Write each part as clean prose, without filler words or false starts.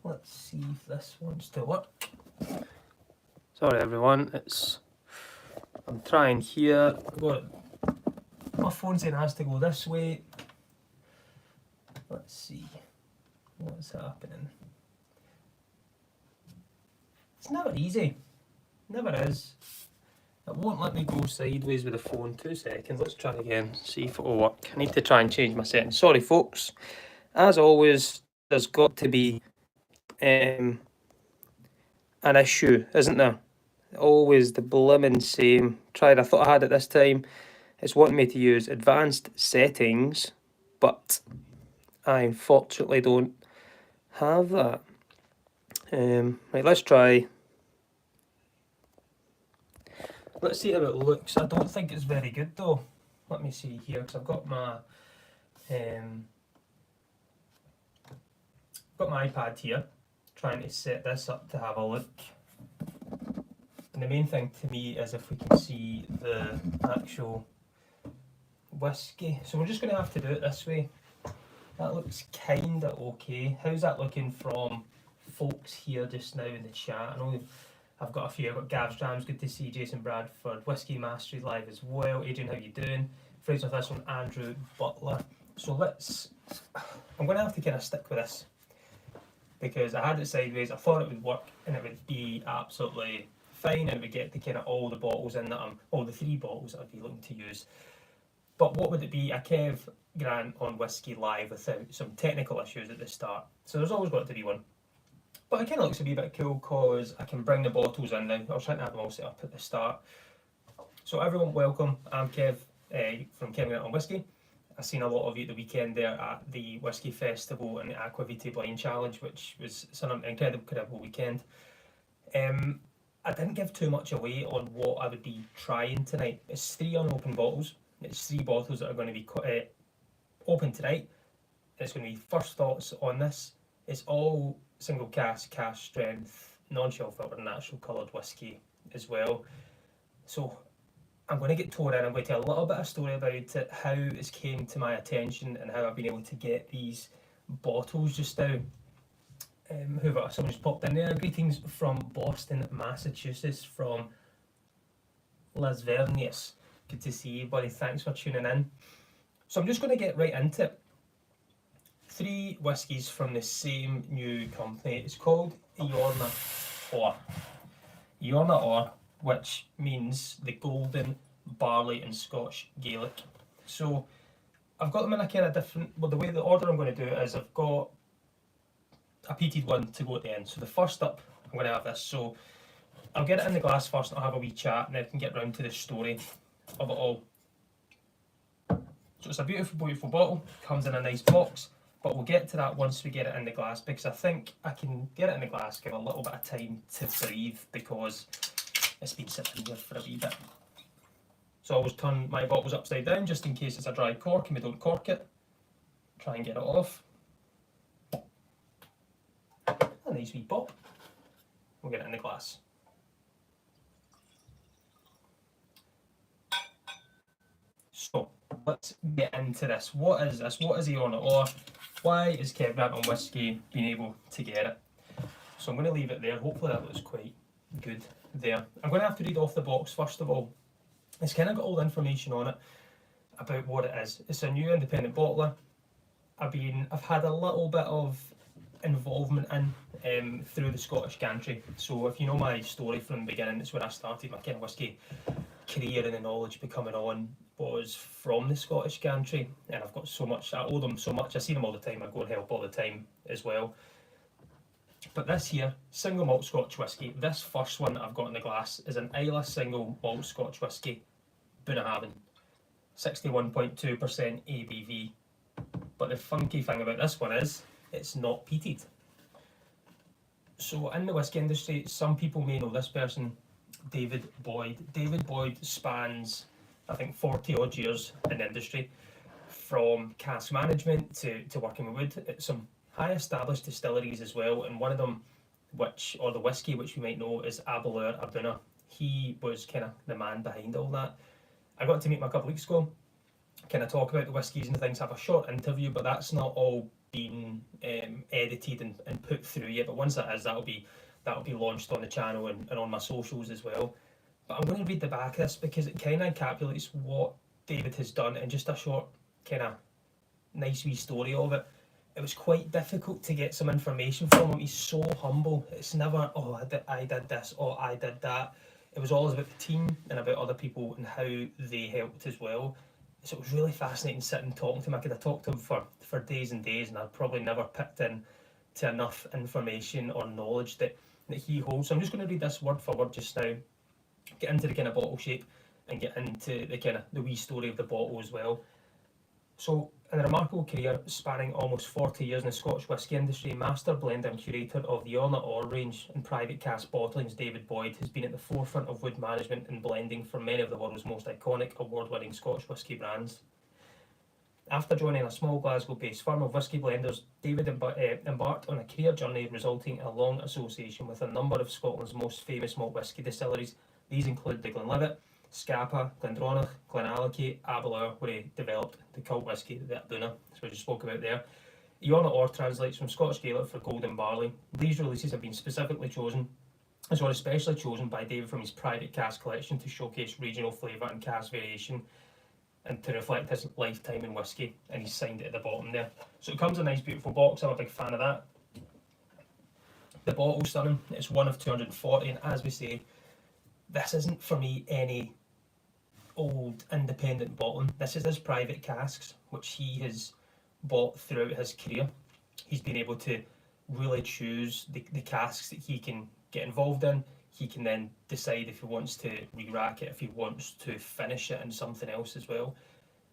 Let's see if this wants to work. Sorry everyone, I'm trying here. I've got my phone saying it has to go this way. Let's see what's happening. It's never easy. Never is. It won't let me go sideways with the phone. 2 seconds. Let's try again. See if it'll work. I need to try and change my settings. Sorry, folks. As always, there's got to be an issue, isn't there? Always the blimmin' same. I thought I had it this time. It's wanting me to use advanced settings, but I unfortunately don't have that. Right, let's try. Let's see how it looks. I don't think it's very good though. Let me see here, because I've got my iPad here, trying to set this up to have a look. And the main thing to me is if we can see the actual whiskey. So we're just going to have to do it this way. That looks kinda okay. How's that looking from folks here just now in the chat? I know I've got a few. I've got Gav's Drams, good to see Jason Bradford. Whiskey Mastery live as well. Adrian, how you doing? Phrase with this one, Andrew Butler. So I'm going to have to kind of stick with this, because I had it sideways. I thought it would work and it would be absolutely fine, and it would get to kind of all the bottles in that all the 3 bottles that I'd be looking to use. But what would it be? A Kev Grant on Whiskey live without some technical issues at the start. So there's always got to be one. But it kind of looks a wee bit cool because I can bring the bottles in now. I was trying to have them all set up at the start. So everyone, welcome. I'm Kev from Kev Grant on Whiskey. I've seen a lot of you at the weekend there at the Whiskey Festival and the Aquavitae Blind Challenge, which was an incredible weekend. I didn't give too much away on what I would be trying tonight. It's 3 unopened bottles. It's 3 bottles that are going to be open tonight. It's going to be first thoughts on this. It's all single cask strength, non-chill filtered, natural coloured whiskey as well. So I'm going to get tore in. I'm going to tell a little bit of story about it, how it's came to my attention and how I've been able to get these bottles just now. Someone just popped in there. Greetings from Boston, Massachusetts, from Las Vernias. Good to see you, buddy. Thanks for tuning in. So I'm just going to get right into it. 3 whiskies from the same new company. It's called Iorna Or. Iorna Or, which means the golden barley in Scotch Gaelic. So I've got them in a kind of different, well, the order I'm going to do it is I've got a peated one to go at the end. So the first up, I'm going to have this. So I'll get it in the glass first and I'll have a wee chat, and then I can get round to the story of it all. So it's a beautiful, beautiful bottle. Comes in a nice box. But we'll get to that once we get it in the glass, because I think I can get it in the glass, give a little bit of time to breathe, because it's been sitting there for a wee bit. So I always turn my bottles upside down just in case it's a dry cork and we don't cork it. Try and get it off. A nice wee pop. We'll get it in the glass. So let's get into this. What is this? What is Iorna Or? Why is Kev Grant on Whiskey being able to get it? So I'm going to leave it there. Hopefully that looks quite good there. I'm going to have to read off the box first of all. It's kind of got all the information on it about what it is. It's a new independent bottler. I've had a little bit of involvement in through the Scottish gantry. So if you know my story from the beginning, it's where I started my kind of whiskey career, and the knowledge becoming on was from the Scottish gantry, and I've got so much, I owe them so much. I see them all the time, I go and help all the time as well. But this here, single malt Scotch whisky, this first one that I've got in the glass is an Islay single malt Scotch whisky, Bunnahabhain, 61.2% ABV. But the funky thing about this one is, it's not peated. So in the whisky industry, some people may know this person, David Boyd. David Boyd spans, I think, 40 odd years in the industry, from cask management to working with wood at some high established distilleries as well, and one of them, the whiskey which we might know, is Abelard Abuna. He was kind of the man behind all that. I got to meet him a couple of weeks ago, kind of talk about the whiskies and things, have a short interview, but that's not all been edited edited and put through yet, but once that is, that'll be launched on the channel and on my socials as well. But I'm going to read the back of this because it kind of encapsulates what David has done in just a short kind of nice wee story of it. It was quite difficult to get some information from him. He's so humble. It's never, oh, I did this, oh, I did that. It was always about the team and about other people and how they helped as well. So it was really fascinating sitting and talking to him. I could have talked to him for days and days, and I'd probably never picked in to enough information or knowledge that he holds. So I'm just going to read this word for word just now, get into the kind of bottle shape and get into the kind of the wee story of the bottle as well. So, in a remarkable career spanning almost 40 years in the Scottish whisky industry, master blender and curator of the Orna Or range and private cask bottlings, David Boyd has been at the forefront of wood management and blending for many of the world's most iconic award-winning Scottish whisky brands. After joining a small Glasgow-based firm of whisky blenders, David embarked on a career journey resulting in a long association with a number of Scotland's most famous malt whisky distilleries. These include the Glenlivet, Scapa, Glendronach, Glenallachie, Aberlour, where he developed the cult whisky, the Arduna, as we just spoke about there. Iona Or translates from Scottish Gaelic for golden barley. These releases have been specifically chosen, as well as especially chosen by David from his private cask collection to showcase regional flavour and cask variation and to reflect his lifetime in whisky, and he's signed it at the bottom there. So it comes in a nice beautiful box. I'm a big fan of that. The bottle's stunning. It's one of 240, and as we say, this isn't for me any old independent bottling. This is his private casks, which he has bought throughout his career. He's been able to really choose the casks that he can get involved in. He can then decide if he wants to re-rack it, if he wants to finish it in something else as well.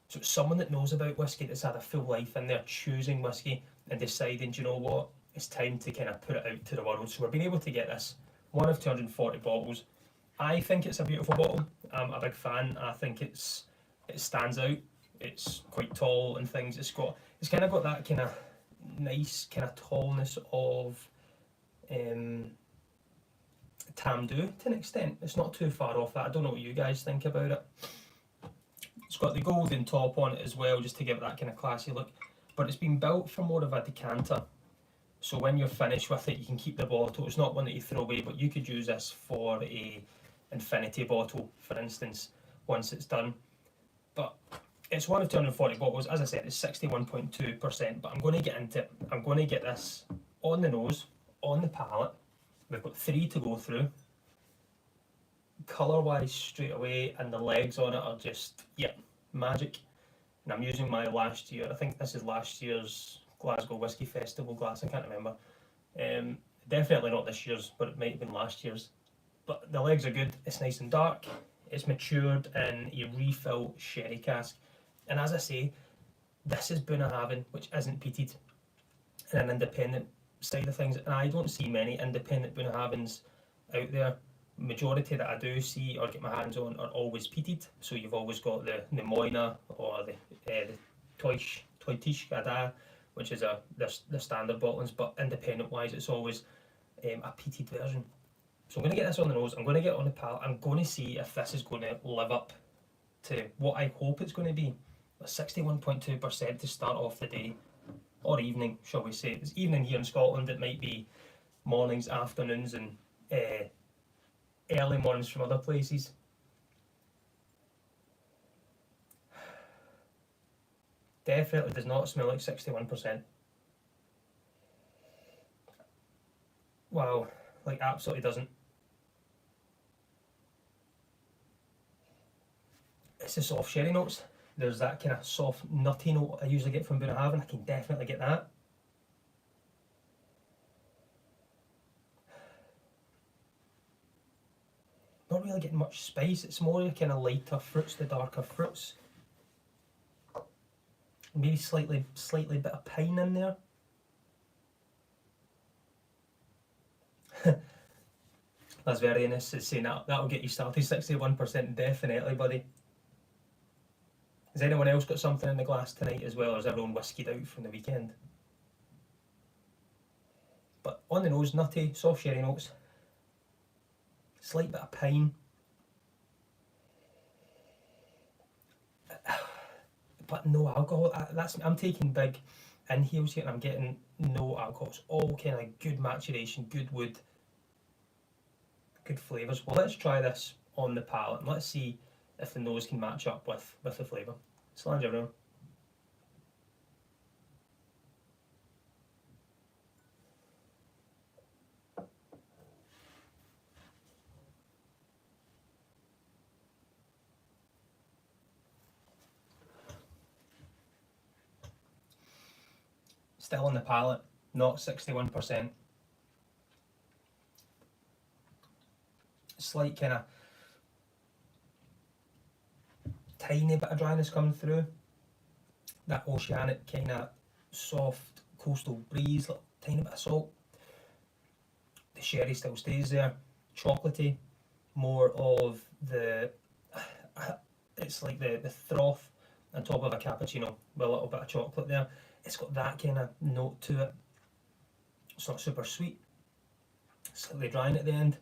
So it's someone that knows about whisky, that's had a full life in there, choosing whisky and deciding, do you know what, it's time to kind of put it out to the world. So we're being able to get this, one of 240 bottles. I think it's a beautiful bottle. I'm a big fan. I think it stands out. It's quite tall and things. It's kind of got that kind of nice kind of tallness of Tamdhu to an extent. It's not too far off that. I don't know what you guys think about it. It's got the golden top on it as well, just to give it that kind of classy look. But it's been built for more of a decanter. So when you're finished with it, you can keep the bottle. It's not one that you throw away, but you could use this for a infinity bottle, for instance, once it's done. But it's one of 240 bottles. As I said, it's 61.2%, but I'm going to get into it. I'm going to get this on the nose, on the palate. We've got 3 to go through. Colour wise straight away, and the legs on it are just, yeah, magic. And I'm using my last year, I think this is last year's Glasgow Whisky Festival glass, I can't remember. Definitely not this year's, but it might have been last year's. But the legs are good, it's nice and dark, it's matured in a refill sherry cask. And as I say, this is Bunnahabhain, which isn't peated, in an independent side of things. And I don't see many independent Bunnahabhains out there. Majority that I do see or get my hands on are always peated. So you've always got the Moina or the Toitish Gada, which is the standard bottlings, but independent wise it's always a peated version. So I'm going to get this on the nose, I'm going to get it on the palate, I'm going to see if this is going to live up to what I hope it's going to be. 61.2% to start off the day, or evening, shall we say. It's evening here in Scotland, it might be mornings, afternoons and early mornings from other places. Definitely does not smell like 61%. Wow, like absolutely doesn't. It's the soft sherry notes. There's that kind of soft nutty note I usually get from Bunnahabhain. I can definitely get that. Not really getting much spice, it's more the kind of lighter fruits, the darker fruits. Maybe slightly bit of pine in there. That's very nice. It's saying that'll get you started. 61% definitely, buddy. Has anyone else got something in the glass tonight as well, or is everyone whiskied out from the weekend? But on the nose, nutty, soft sherry notes. Slight bit of pine. But no alcohol. I'm taking big inhales here, and I'm getting no alcohol. It's all kind of good maturation, good wood, good flavours. Well, let's try this on the palate and let's see if the nose can match up with the flavour. Slange everyone. Still on the palate, not 61%. Slight kind of tiny bit of dryness coming through. That oceanic kind of soft coastal breeze, little tiny bit of salt. The sherry still stays there. Chocolatey, more of the, it's like the froth on top of a cappuccino with a little bit of chocolate there. It's got that kind of note to it. It's not super sweet, slightly drying at the end.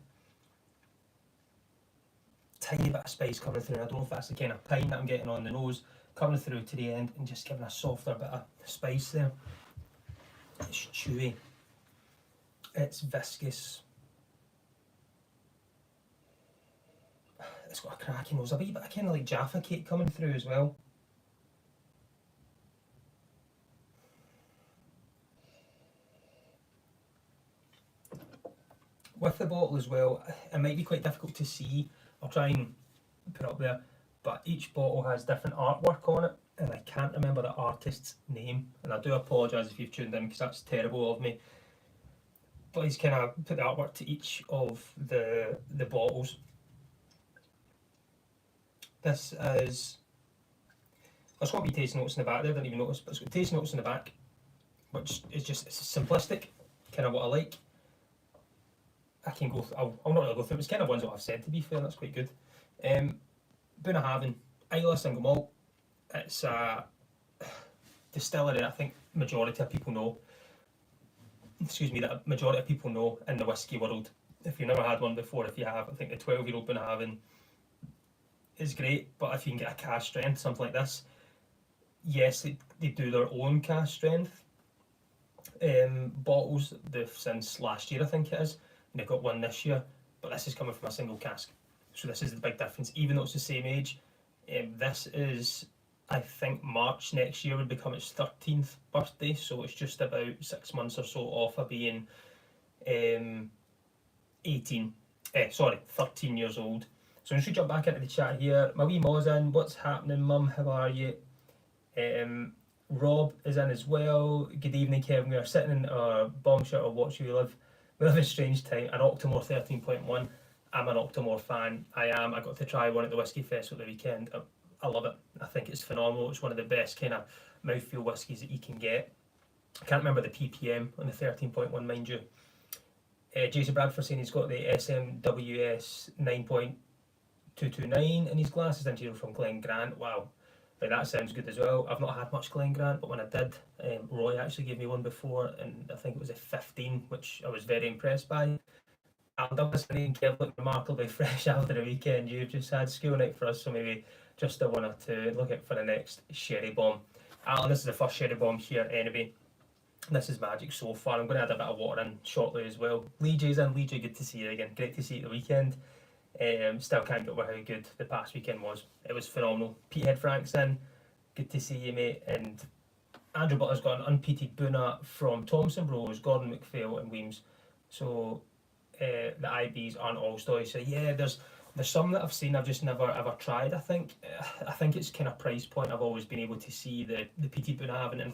Tiny bit of spice coming through. I don't know if that's the kind of pine that I'm getting on the nose coming through to the end and just giving a softer bit of spice there. It's chewy. It's viscous. It's got a cracking nose. A wee bit of kind of like Jaffa cake coming through as well. With the bottle as well, it might be quite difficult to see. I'll try and put it up there, but each bottle has different artwork on it, and I can't remember the artist's name, and I do apologise if you've tuned in because that's terrible of me. But he's kind of put the artwork to each of the bottles. This is, it's got wee taste notes in the back there, didn't even notice, but it's got taste notes in the back, which is just, it's simplistic, kind of what I like. I can go, I'll not really go through it, it's kind of ones that I've said to be fair, that's quite good. Bunnahabhain, Islay single malt, it's a distillery that I think majority of people know, that a majority of people know in the whisky world. If you've never had one before, if you have, I think the 12-year-old Bunnahabhain is great, but if you can get a cask strength, something like this, yes, they do their own cask strength bottles since last year, I think it is. And they've got one this year, but this is coming from a single cask. So this is the big difference. Even though it's the same age, this is, I think March next year would become its 13th birthday, so it's just about 6 months or so off of being 13 years old. So I'm just going to jump back into the chat here. My wee Ma's in. What's happening, Mum? How are you? Rob is in as well. Good evening, Kevin. We are sitting in our bomb shelter watching you live. We live in strange time. An Octomore 13.1. I'm an Octomore fan. I got to try one at the Whisky Festival the weekend. I love it. I think it's phenomenal. It's one of the best kind of mouthfeel whiskies that you can get. I can't remember the ppm on the 13.1, mind you. Jason Bradford saying he's got the SMWS 9.229 in his glasses, interior from Glen Grant. Wow, right, that sounds good as well. I've not had much Glen Grant, but when I did, Roy actually gave me one before, and I think it was a 15, which I was very impressed by. And I'm listening, Kev, look remarkably fresh after the weekend. You've just had school night for us, so maybe just a one or two. Look out for the next sherry bomb. Alan, this is the first sherry bomb here anyway. This is magic so far. I'm going to add a bit of water in shortly as well. Lee J's in. Lee J, good to see you again. Great to see you at the weekend. Still can't get over how good the past weekend was. It was phenomenal. Petehead Frank's in. Good to see you, mate. And Andrew Butler's got an unpeated Buna from Thompson Bros, Gordon McPhail and Weems. So the IBs aren't all stories. So yeah, there's some that I've seen I've just never ever tried. I think it's kind of price point. I've always been able to see the peated Bunnahabhain, and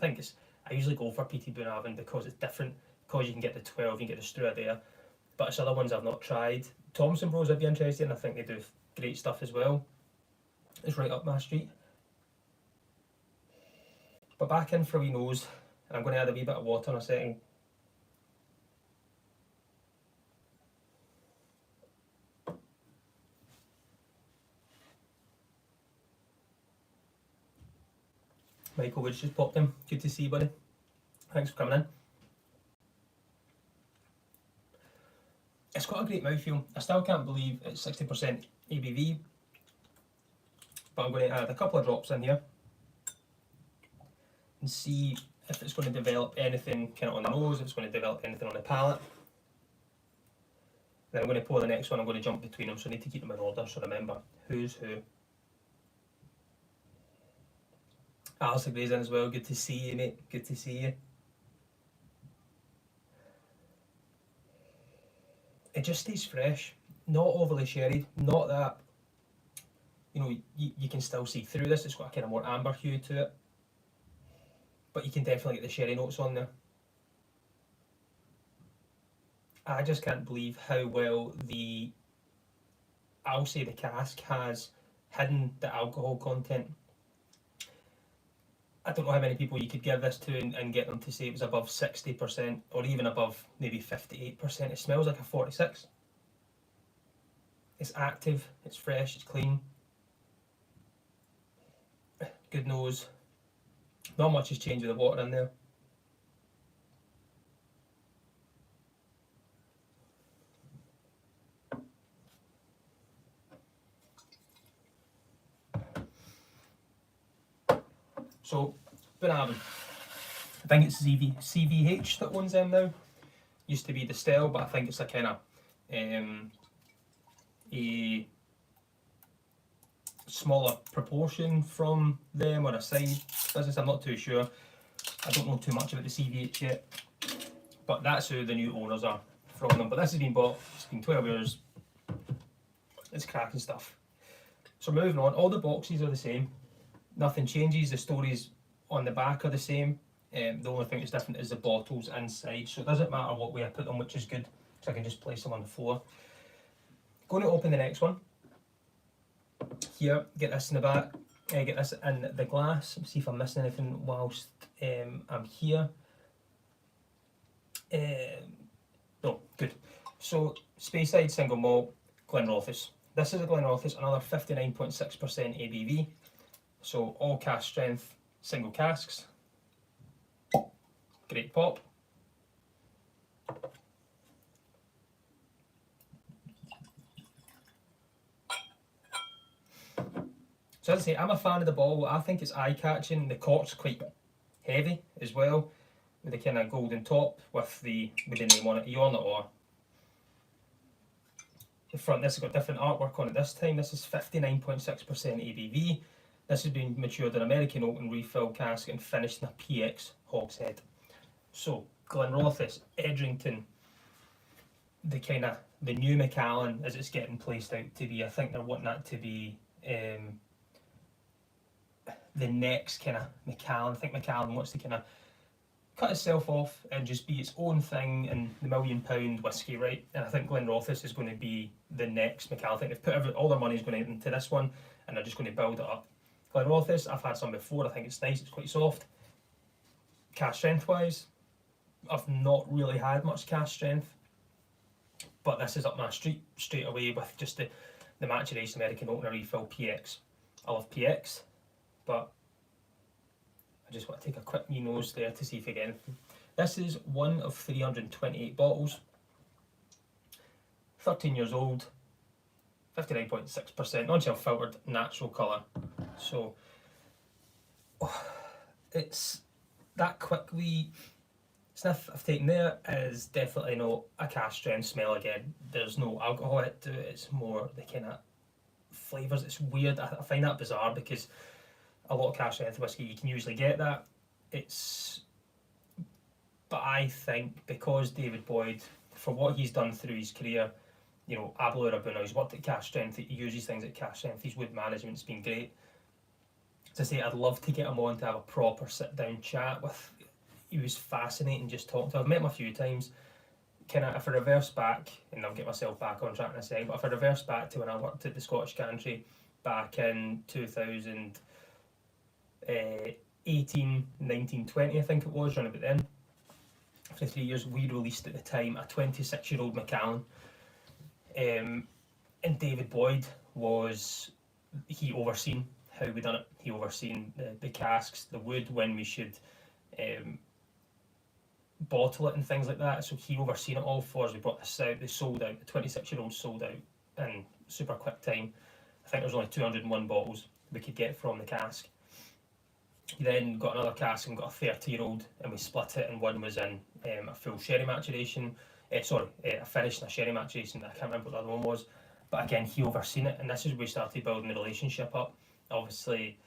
I usually go for peated Bunnahabhain because it's different, because you can get the 12, you can get the Strua there, but it's other ones I've not tried. Thompson Bros I'd be interested in. I think they do great stuff as well. It's right up my street. But back in for a wee nose, and I'm going to add a wee bit of water in a second. Michael Woods just popped in. Good to see you, buddy. Thanks for coming in. It's got a great mouthfeel. I still can't believe it's 60% ABV, but I'm going to add a couple of drops in here and see if it's going to develop anything kind of on the nose, if it's going to develop anything on the palate. Then I'm going to pour the next one, I'm going to jump between them, so I need to keep them in order, so remember who's who. Alistair Gray's in as well, good to see you, mate, good to see you. It just stays fresh, not overly sherried, not that, you know, you can still see through this, it's got a kind of more amber hue to it, but you can definitely get the sherry notes on there. I just can't believe how well I'll say the cask has hidden the alcohol content. I don't know how many people you could give this to and get them to say it was above 60% or even above maybe 58%. It smells like a 46. It's active, it's fresh, it's clean. Good nose. Not much has changed with the water in there. So, Bunnahabhain. I think it's CVH that owns them now. Used to be Distell, but I think it's a kind of a smaller proportion from them or a side business. I'm not too sure. I don't know too much about the CVH yet, but that's who the new owners are from them. But this has been bought, it's been 12 years. It's cracking stuff. So moving on, all the boxes are the same. Nothing changes, the stories on the back are the same. The only thing that's different is the bottles inside, so it doesn't matter what way I put them, which is good, so I can just place them on the floor. Going to open the next one. Here, get this in the back, get this in the glass, see if I'm missing anything whilst I'm here. No, good. So, Speyside Single Malt, Glenrothes. This is a Glenrothes, another 59.6% ABV. So all cask strength single casks. Great pop. So as I say, I'm a fan of the bottle. I think it's eye-catching. The cork's quite heavy as well, with the kind of golden top with the name on it, Eon or the front. This has got different artwork on it this time. This is 59.6% ABV. This has been matured in American oak and refill cask and finished in a PX hogshead. So, Glenrothes, Edrington, the new Macallan as it's getting placed out to be. I think they're wanting that to be the next kind of Macallan. I think Macallan wants to kind of cut itself off and just be its own thing and the £1 million whiskey, right? And I think Glenrothes is going to be the next Macallan. I think they've put all their money is going into this one and they're just going to build it up. Glenrothes, I've had some before, I think it's nice, it's quite soft. Cask strength wise, I've not really had much cask strength, but this is up my street straight away with just the maturation American oak and a refill PX. I love PX, but I just want to take a quick wee nose there to see if I get anything. This is one of 328 bottles, 13 years old, 59.6%, non-chill filtered, natural colour. So, it's that quick wee sniff I've taken there is definitely not a cask strength smell again. There's no alcohol to it, it's more the kind of flavours. It's weird, I find that bizarre because a lot of cask strength whiskey you can usually get that. But I think because David Boyd, for what he's done through his career, you know, Aberlour Abuna, he's worked at cask strength, he uses things at cask strength, his wood management's been great. As I say, I'd love to get him on to have a proper sit down chat with. He was fascinating just talking to him. I've met him a few times. Kind of, if I reverse back, and I'll get myself back on track in a second, but if I reverse back to when I worked at the Scottish Gantry back in 2018, 19, 20, I think it was, around about then. For 3 years, we released at the time a 26-year-old Macallan. And David Boyd he overseen how we done it. He overseen the casks, the wood, when we should bottle it and things like that. So he overseen it all for us. We brought this out, they sold out, the 26-year-old sold out in super quick time. I think there was only 201 bottles we could get from the cask. He then got another cask and got a 30-year-old, and we split it, and one was in a full sherry maturation, a finish and a sherry maturation. I can't remember what the other one was, but again, he overseen it, and this is where we started building the relationship up. Obviously,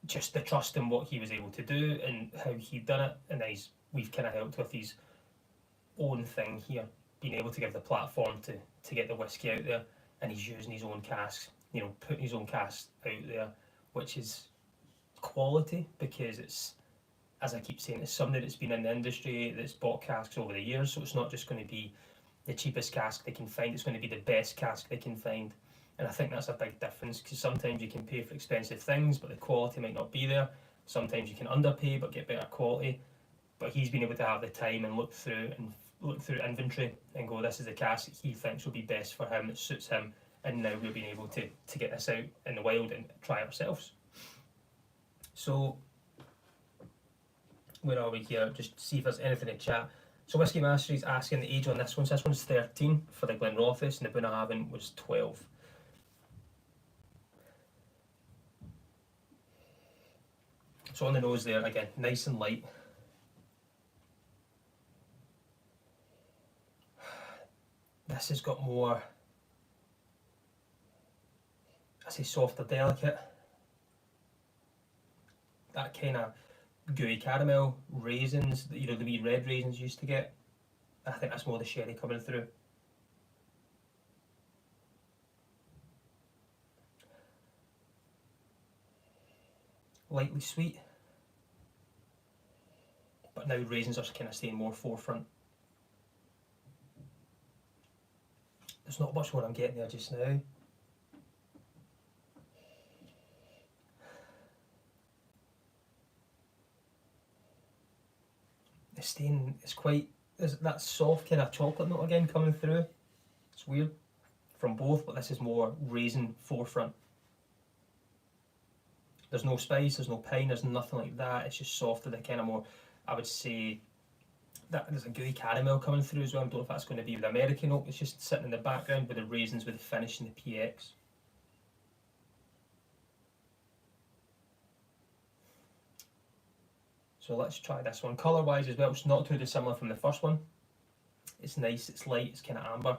just the trust in what he was able to do and how he'd done it, and then we've kind of helped with his own thing here, being able to give the platform to get the whiskey out there, and he's using his own casks, putting his own casks out there, which is quality, because it's, as I keep saying, it's somebody that's been in the industry, that's bought casks over the years, so it's not just going to be the cheapest cask they can find, it's going to be the best cask they can find. And I think that's a big difference, because sometimes you can pay for expensive things but the quality might not be there. Sometimes you can underpay but get better quality. But he's been able to have the time and look through inventory and go, this is the cask that he thinks will be best for him, that suits him, and now we've been able to get this out in the wild and try it ourselves. So where are we here? Just see if there's anything to chat. So Whiskey Mastery's asking the age on this one. So this one's 13 for the Glenrothes, and the Bunnahabhain was 12. So on the nose there, again, nice and light. This has got more, I say softer, delicate. That kind of gooey caramel, raisins, the wee red raisins you used to get. I think that's more the sherry coming through. Lightly sweet, but now raisins are kind of staying more forefront. There's not much more I'm getting there just now. The stain is quite, there's that soft kind of chocolate note again coming through. It's weird from both, but this is more raisin forefront. There's no spice, there's no pine, there's nothing like that. It's just softer, the kind of more, I would say, that there's a gooey caramel coming through as well. I don't know if that's going to be with the American oak. It's just sitting in the background with the raisins, with the finish and the PX. So let's try this one. Colour wise as well, it's not too dissimilar from the first one. It's nice, it's light, it's kind of amber.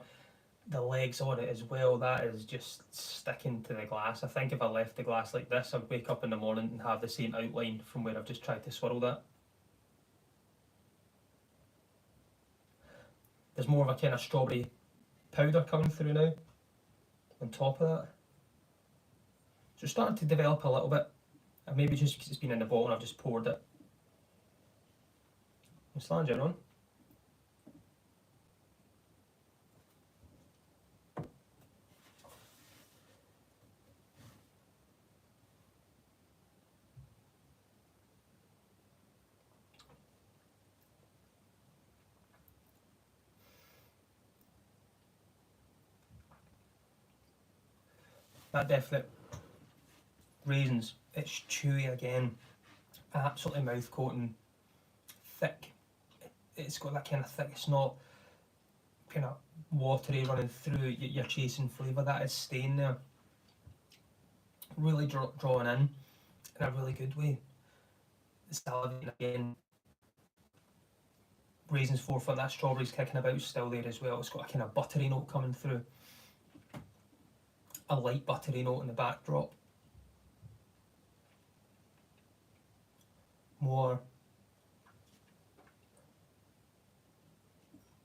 The legs on it as well, that is just sticking to the glass. I think if I left the glass like this, I'd wake up in the morning and have the same outline from where I've just tried to swirl that. There's more of a kind of strawberry powder coming through now on top of that. So it's starting to develop a little bit. And maybe just because it's been in the bottle and I've just poured it. Slanger on. That definite raisins, it's chewy again, absolutely mouth coating, thick. It's got that kind of thick, it's not kind of watery running through, you're chasing flavour, that is staying there. Really drawing in a really good way. The salivating again, raisins forefront, that strawberry's kicking about still there as well. It's got a kind of buttery note coming through. A light buttery note in the backdrop. More.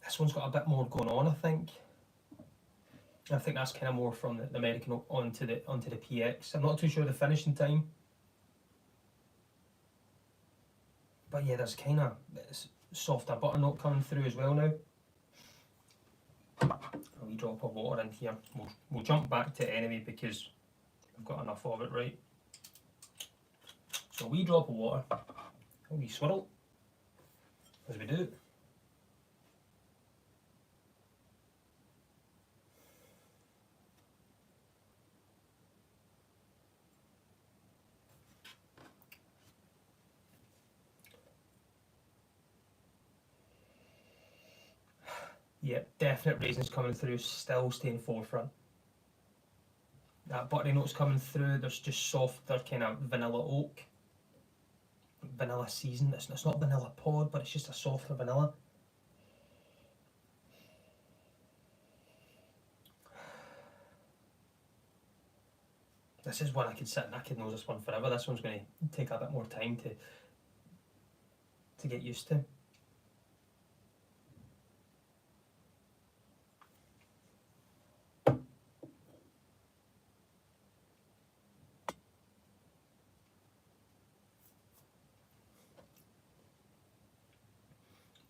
This one's got a bit more going on, I think. I think that's kind of more from the American oak onto the PX. I'm not too sure the finishing time. But yeah, there's kind of softer butter note coming through as well now. A wee drop of water in here. We'll jump back to it anyway because we've got enough of it, right? So a wee drop of water, a wee swirl, as we do. Yeah, definite raisins coming through, still staying forefront. That buttery note's coming through, there's just softer kind of vanilla oak vanilla season. It's not vanilla pod, but it's just a softer vanilla. This is one I could sit and I could nose this one forever. This one's going to take a bit more time to get used to.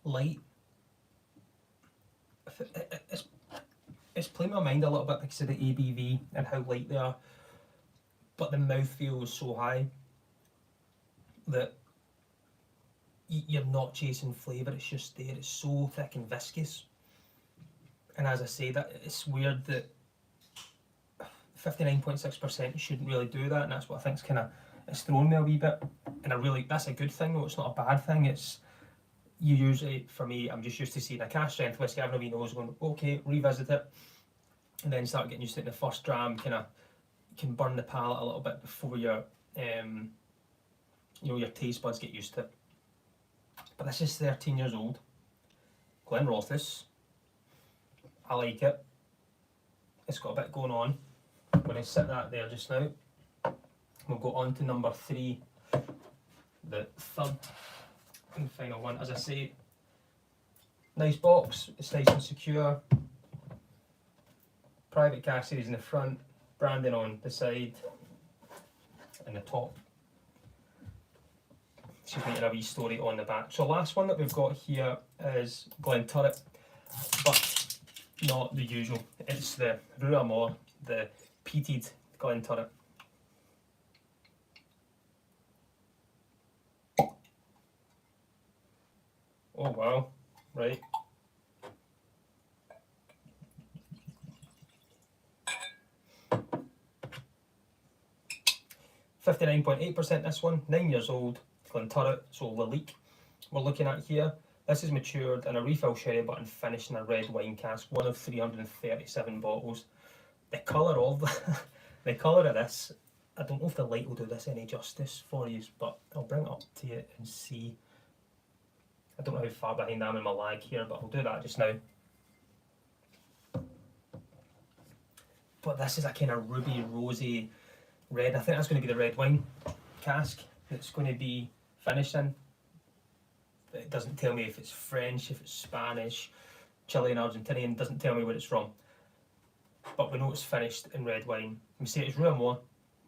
Light. It's playing my mind a little bit because of the ABV and how light they are, but the mouthfeel is so high that you're not chasing flavour, it's just there. It's so thick and viscous. And as I say, that it's weird that 59.6% shouldn't really do that, and that's what I think's it's thrown me a wee bit. And that's a good thing though, it's not a bad thing. It's, you usually, for me, I'm just used to seeing a cask strength whiskey, having a wee nose, going, okay, revisit it, and then start getting used to it in the first dram, can burn the palate a little bit before your taste buds get used to it. But this is 13 years old, Glenrothes. I like it. It's got a bit going on. I'm going to sit that there just now. We'll go on to number 3, the third and final one. As I say, nice box, it's nice and secure. Private cask series in the front, branding on the side and the top. Excuse me, and a wee story on the back. So last one that we've got here is Glenturret, but not the usual. It's the Ruamore, the peated Glenturret. Oh wow, right. %59.8% this one, 9 years old, Glenturret, so Lalique we're looking at here. This is matured in a refill sherry but finished in a red wine cask, one of 337 bottles. The colour of the colour of this, I don't know if the light will do this any justice for you, but I'll bring it up to you and see. I don't know how far behind I am in my lag here, but I'll do that just now. But this is a kind of ruby, rosy red. I think that's going to be the red wine cask that's going to be finished in. It doesn't tell me if it's French, if it's Spanish, Chilean, Argentinian, doesn't tell me where it's from. But we know it's finished in red wine. We say it's Ruamore,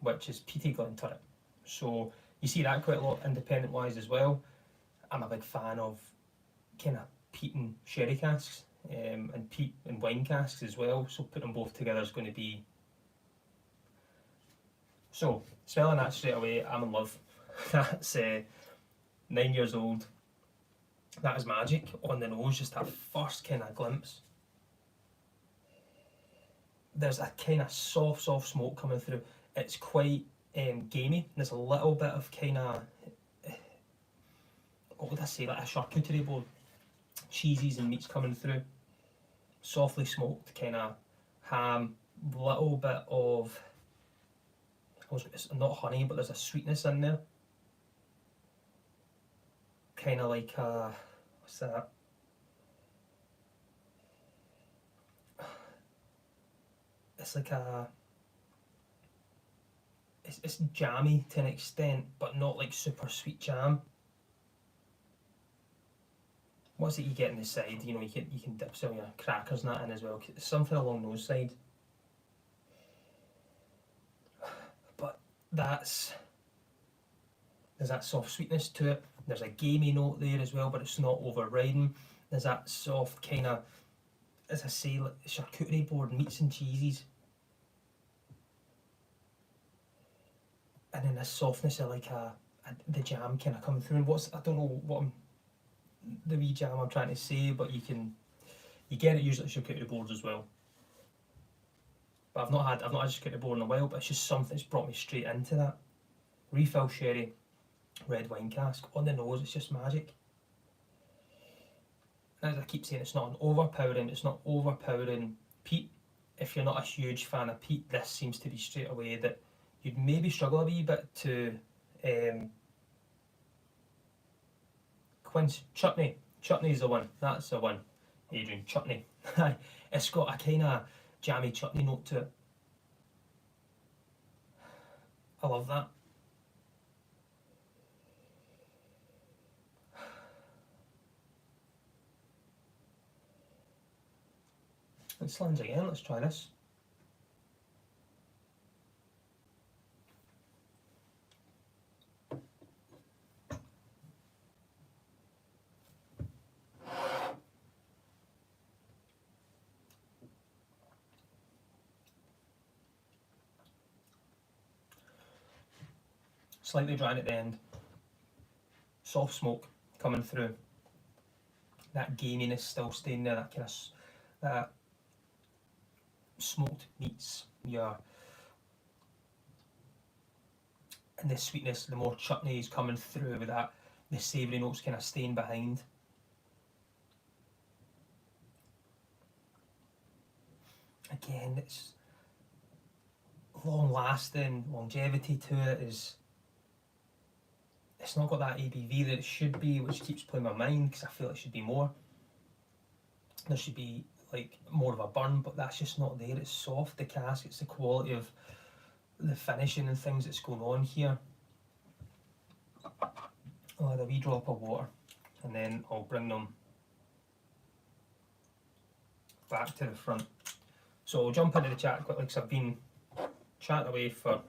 which is peaty Glenturret. So you see that quite a lot independent wise as well. I'm a big fan of kind of peat and sherry casks, and peat and wine casks as well. So putting them both together is going to be. So smelling that straight away, I'm in love. That's 9 years old. That is magic on the nose, just that first kind of glimpse. There's a kind of soft smoke coming through. It's quite gamey. There's a little bit of kind of, what would I say, like a charcuterie board, cheeses and meats coming through. Softly smoked kind of ham, little bit of, it's not honey, but there's a sweetness in there. Kind of like what's that? It's like it's jammy to an extent, but not like super sweet jam. What's it you get on the side? You know, you can dip some of your crackers and that in as well. Something along those sides. But there's that soft sweetness to it. There's a gamey note there as well, but it's not overriding. There's that soft kind of, as I say, like charcuterie board, meats and cheeses. And then the softness of like the jam kind of coming through. And I don't know what the wee jam I'm trying to say, but you get it usually at charcuterie boards as well. But I've not had a charcuterie board in a while, but it's just something that's brought me straight into that. Refill sherry, red wine cask. On the nose, it's just magic. As I keep saying, it's not overpowering peat. If you're not a huge fan of peat, this seems to be straight away that you'd maybe struggle a wee bit to quince, chutney. Chutney's the one. That's the one. Adrian, chutney. It's got a kind of jammy chutney note to it. I love that. Let's slans again. Let's try this. Slightly drying at the end. Soft smoke coming through. That gaminess still staying there. That kind of that smoked meats. Yeah. And the sweetness, the more chutney is coming through with that. The savoury notes kind of staying behind. Again, it's long lasting. Longevity to it is. It's not got that ABV that it should be, which keeps playing my mind because I feel it should be more. There should be like more of a burn, but that's just not there. It's soft, the cask, it's the quality of the finishing and things that's going on here. I'll add a wee drop of water and then I'll bring them back to the front. So I'll jump into the chat quickly because I've been chatting away for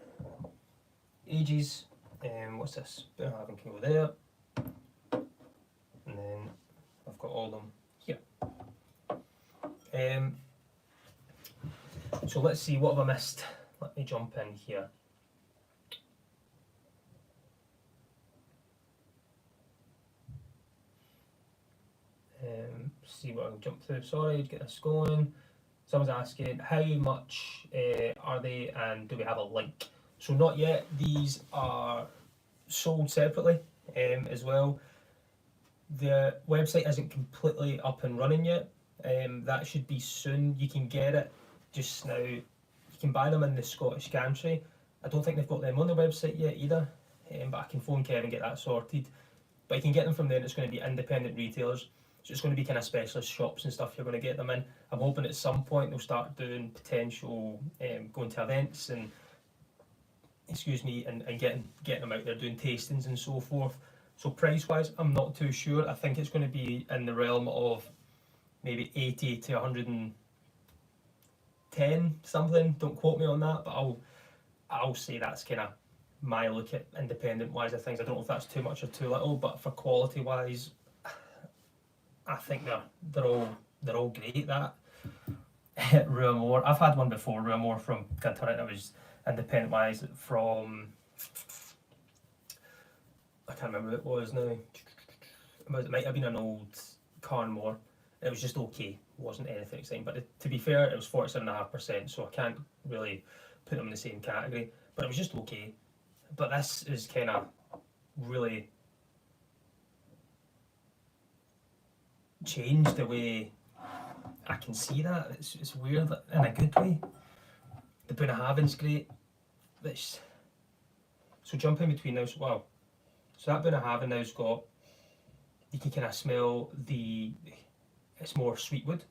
ages. What's this? Having can go there, and then I've got all of them here. So let's see, what have I missed? Let me jump in here. See what I can jump through. Sorry, get this going. Someone's asking how much are they, and do we have a link? So not yet. These are sold separately as well. The website isn't completely up and running yet. That should be soon. You can get it just now. You can buy them in the Scottish Gantry. I don't think they've got them on the website yet either, but I can phone Kevin and get that sorted. But you can get them from there, and it's going to be independent retailers. So it's going to be kind of specialist shops and stuff you're going to get them in. I'm hoping at some point they'll start doing potential going to events and and getting them out there doing tastings and so forth. So price wise, I'm not too sure. I think it's going to be in the realm of maybe 80 to 110 something. Don't quote me on that, but I'll say that's kind of my look at independent wise of things. I don't know if that's too much or too little, but for quality wise, I think they're all great. That Ruamore, I've had one before, Ruamore from Glentoran. It was independent wise from, I can't remember what it was now. It might have been an old Carnmore. It was just okay. It wasn't anything exciting. But to be fair, it was 47.5%, so I can't really put them in the same category. But it was just okay. But this is kind of really changed the way I can see that. It's weird in a good way. The Bunnahabhain's great. So jump in between those. Wow. So that Bunnahabhain now's got, you can kind of smell it's more sweet wood,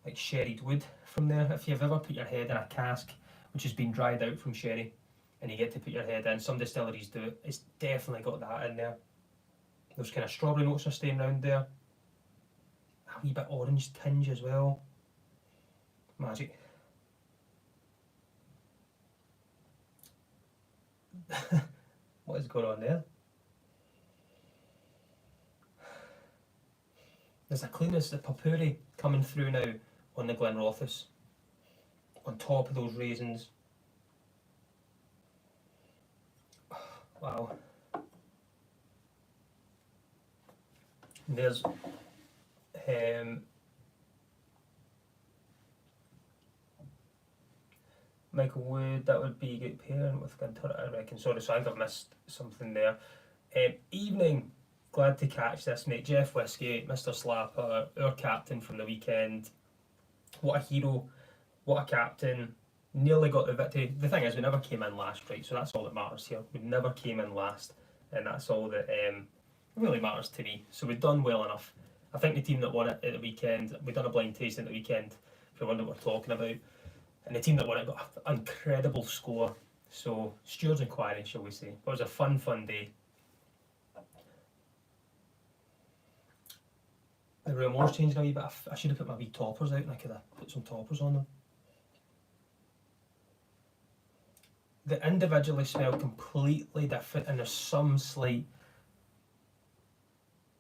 like sherried wood from there. If you've ever put your head in a cask which has been dried out from sherry and you get to put your head in, some distilleries do it, it's definitely got that in there. Those kind of strawberry notes are staying around there. A wee bit orange tinge as well. Magic. What is going on there? There's a cleanness, the papuri coming through now on the Glenrothes, on top of those raisins. Wow. And there's Michael Wood, that would be a good pairing with Glentoran, I reckon. Sorry, so I think I've missed something there. Evening, glad to catch this, mate. Jeff Whiskey, Mr. Slapper, our captain from the weekend. What a hero, what a captain. Nearly got the victory. The thing is, we never came in last, right? So that's all that matters here. We never came in last, and that's all that really matters to me. So we've done well enough. I think the team that won it at the weekend, we've done a blind tasting at the weekend, if you wonder what we're talking about, and the team that won it got an incredible score. So Stewards Inquiry, shall we say. It was a fun day. The Rumour's changing a wee bit. I should have put my wee toppers out and I could have put some toppers on them. They individually smell completely different and there's some slight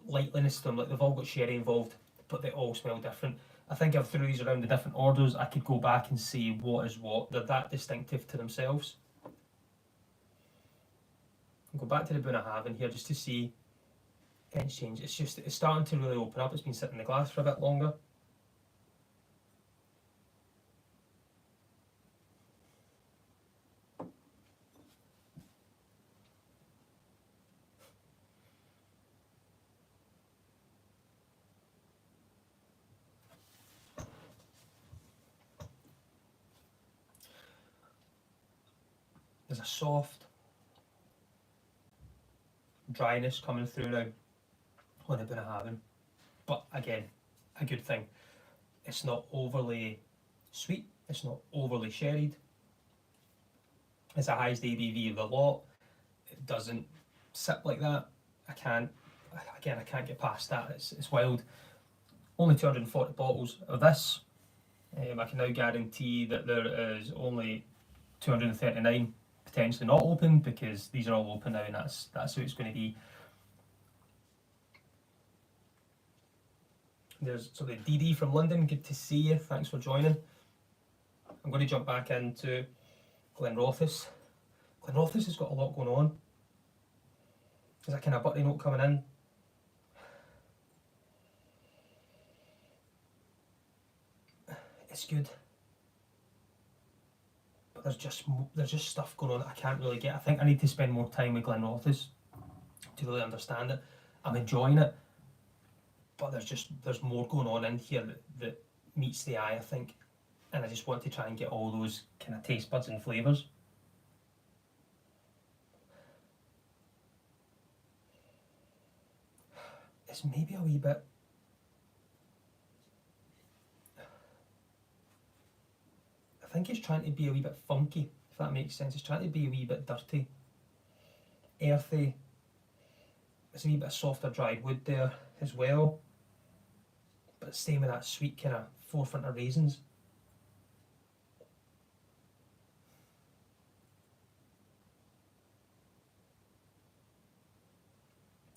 lightliness to them, like they've all got sherry involved, but they all smell different. I think if I threw these around the different orders, I could go back and see what is what. They're that distinctive to themselves. I'll go back to the Bunnahabhain here just to see any change. It's starting to really open up. It's been sitting in the glass for a bit longer. There's a soft dryness coming through now on the Bunnahabhain, but again, a good thing. It's not overly sweet, it's not overly sherried. It's the highest ABV of the lot. It doesn't sip like that. I can't get past that. It's wild. Only 240 bottles of this. I can now guarantee that there is only 239 potentially not open, because these are all open now and that's how it's going to be. There's the DD from London, good to see you, thanks for joining. I'm going to jump back into Glenrothes. Glenrothes has got a lot going on. There's a kind of buttery note coming in. It's good. But there's just stuff going on that I can't really get. I think I need to spend more time with Glenrothes to really understand it. I'm enjoying it, but there's more going on in here that meets the eye, I think, and I just want to try and get all those kind of taste buds and flavours. It's maybe a wee bit. I think it's trying to be a wee bit funky, if that makes sense. It's trying to be a wee bit dirty, earthy. There's a wee bit of softer dried wood there as well, but staying with that sweet kind of forefront of raisins.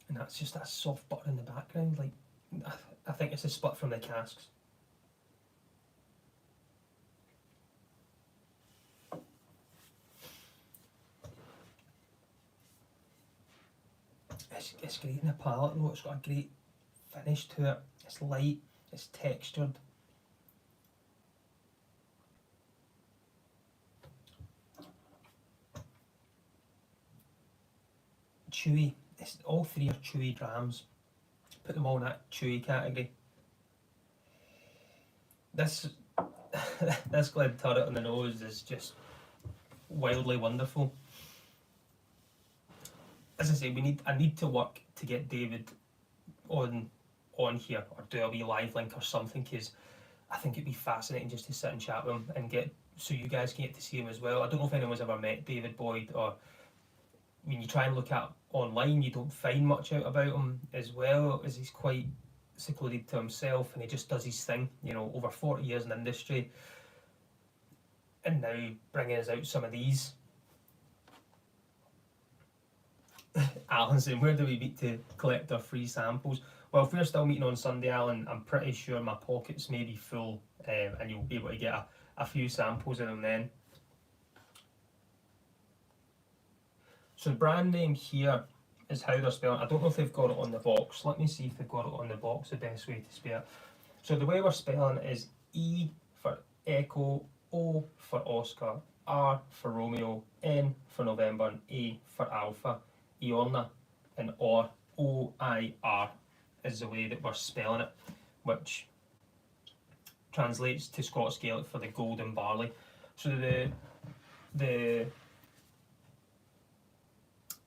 And that's just that soft butter in the background. Like, I think it's a split from the casks. It's great in the palate though. It's got a great finish to it. It's light, it's textured. Chewy. All three are chewy drams. Put them all in that chewy category. This this Glen Turret on the nose is just wildly wonderful. As I say, I need to work to get David on here, or do a wee live link or something, because I think it'd be fascinating just to sit and chat with him and so you guys can get to see him as well. I don't know if anyone's ever met David Boyd, or when you try and look at online, you don't find much out about him, as well as he's quite secluded to himself and he just does his thing. Over 40 years in the industry, and now bringing us out some of these. Alan saying, where do we meet to collect our free samples? Well, if we're still meeting on Sunday, Alan, I'm pretty sure my pockets may be full, and you'll be able to get a few samples of them then. So the brand name here is how they're spelling. I don't know if they've got it on the box. Let me see if they've got it on the box, the best way to spell it. So the way we're spelling it is E for Echo, O for Oscar, R for Romeo, N for November, and A for Alpha. Iorna, and O-I-R is the way that we're spelling it, which translates to Scots Gaelic for the golden barley. So the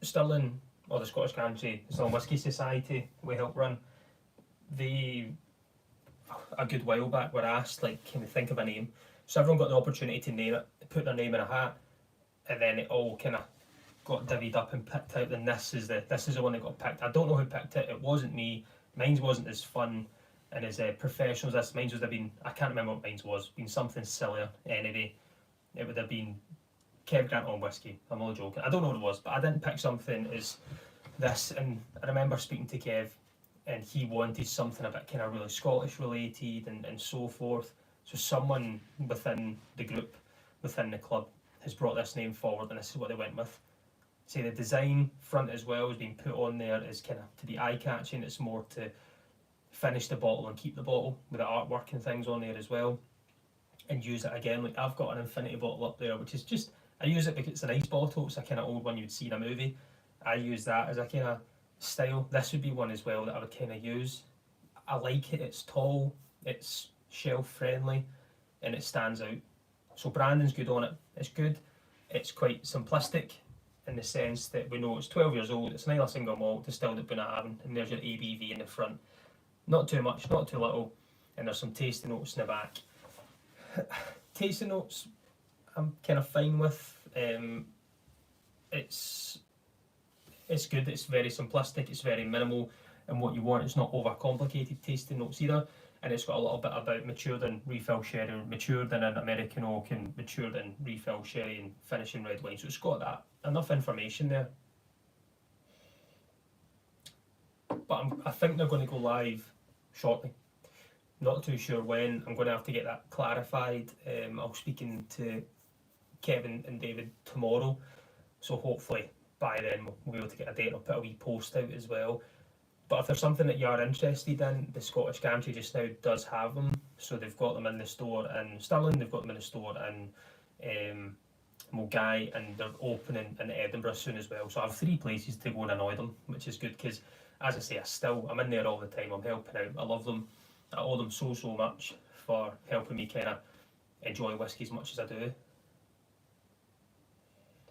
Stirling or the Scottish Country Whisky Society we help run, they a good while back were asked, like, can we think of a name? So everyone got the opportunity to name it, put their name in a hat, and then it all kind of got divvied up and picked out. And this is the one that got picked. I don't know who picked it. It wasn't me. Mine wasn't as fun and as professional as this. Mine would have been, I can't remember what mine was. Been something sillier anyway. It would have been Kev Grant on whiskey. I'm not joking. I don't know what it was, but I didn't pick something as this. And I remember speaking to Kev, and he wanted something a bit kind of really Scottish related and so forth. So someone within the group, within the club, has brought this name forward, and this is what they went with. Say the design front as well has been put on there is kind of to be eye-catching. It's more to finish the bottle and keep the bottle with the artwork and things on there as well, and use it again. Like I've got an infinity bottle up there, which is just, I use it because it's a nice bottle. It's a kind of old one you'd see in a movie. I use that as a kind of style. This would be one as well that I would kind of use. I like it. It's tall, it's shelf friendly, and it stands out. So branding's good on it. It's good. It's quite simplistic in the sense that we know it's 12 years old. It's Islay single malt distilled at Bunnahabhain, and there's your ABV in the front. Not too much, not too little, and there's some tasting notes in the back. Tasting notes, I'm kind of fine with. It's good. It's very simplistic. It's very minimal, and what you want is not overcomplicated tasting notes either. And it's got a little bit about matured and refill sherry, matured in an American oak, and matured in refill sherry and finishing red wine. So it's got that enough information there. But I think they're going to go live shortly. Not too sure when. I'm going to have to get that clarified. I'll be speaking to Kevin and David tomorrow, so hopefully by then we'll be able to get a date. I'll put a wee post out as well. But if there's something that you are interested in, the Scottish Country just now does have them. So they've got them in the store in Stirling, they've got them in the store in Mulgai, and they're opening in Edinburgh soon as well. So I have 3 places to go and annoy them, which is good because, as I say, I'm in there all the time. I'm helping out. I love them. I owe them so much for helping me kind of enjoy whiskey as much as I do.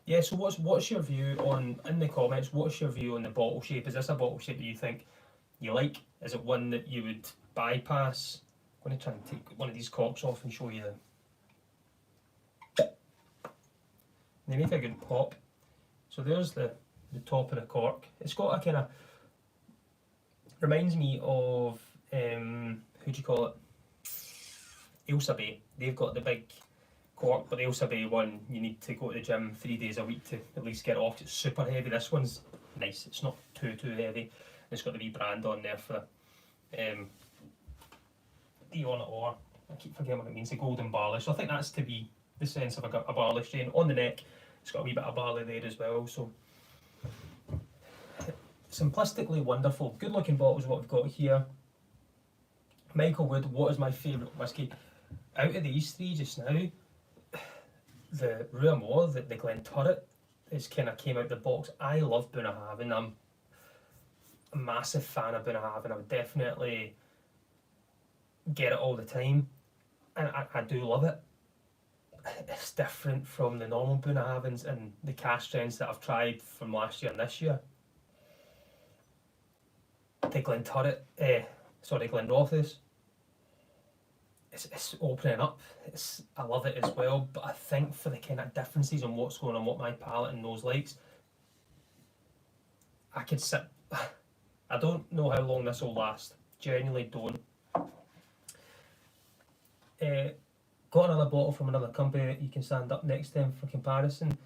Yeah, so what's your view on, in the comments, what's your view on the bottle shape? Is this a bottle shape that you think you like? Is it one that you would bypass? I'm going to try and take one of these corks off and show you them. They make a good pop. So there's the top of the cork. It's got a kind of, reminds me of, who do you call it? Ailsa Bay. They've got the big cork, but the Ailsa Bay one, you need to go to the gym 3 days a week to at least get it off. It's super heavy. This one's nice. It's not too heavy. It's got the wee brand on there for D on it, or I keep forgetting what it means, the golden barley. So I think that's to be the sense of a barley strain. On the neck, it's got a wee bit of barley there as well. So simplistically wonderful. Good looking bottles what we've got here. Michael Wood, what is my favourite whiskey? Out of these 3 just now, the Ruamore, the Glenturret, is kind of came out the box. I love Bunnahabhain. I'm a massive fan of Bunnahabhain. I would definitely get it all the time, and I do love it. It's different from the normal Bunnahabhains and the cask strengths that I've tried from last year and this year. The Glenturret, Glenrothes, it's opening up. I love it as well, but I think for the kind of differences and what's going on, what my palate and nose likes, I could sit. I don't know how long this will last. Genuinely don't. Got another bottle from another company that you can stand up next to them for comparison.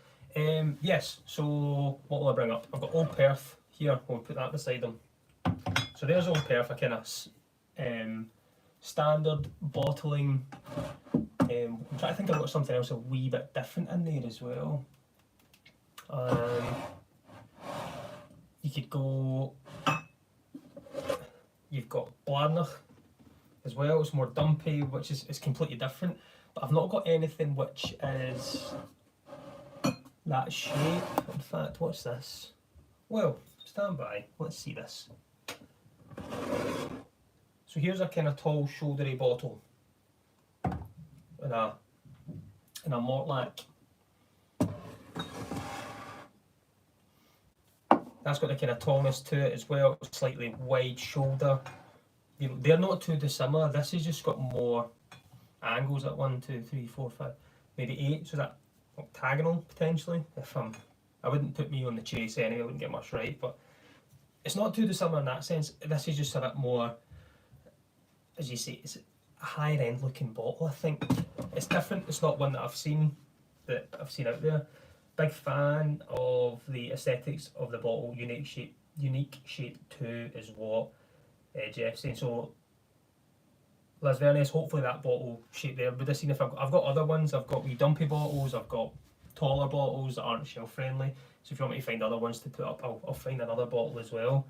Yes, so what will I bring up? I've got Old Perth here. We'll put that beside them. So there's Old Perth, a kind of standard bottling. I'm trying to think I've got something else a wee bit different in there as well. You could go, you've got Bladnoch as well. It's more dumpy, which is completely different, but I've not got anything which is that shape. In fact, what's this? Well, stand by, let's see this. So here's a kind of tall, shouldery bottle in a Mortlach. That's got the kind of tallness to it as well, slightly wide shoulder. They're not too dissimilar. This has just got more angles at 1, 2, 3, 4, 5, maybe 8. So that octagonal potentially. I wouldn't put me on the chase anyway. I wouldn't get much right, but it's not too dissimilar in that sense. This is just a bit more, as you say, it's a higher end looking bottle. I think it's different. It's not one that I've seen out there. Big fan of the aesthetics of the bottle. Unique shape too is what Jeff's saying. So Las Vernias, hopefully that bottle shape there. But this, if I've got other ones, I've got wee dumpy bottles, I've got taller bottles that aren't shelf friendly. So if you want me to find other ones to put up, I'll find another bottle as well.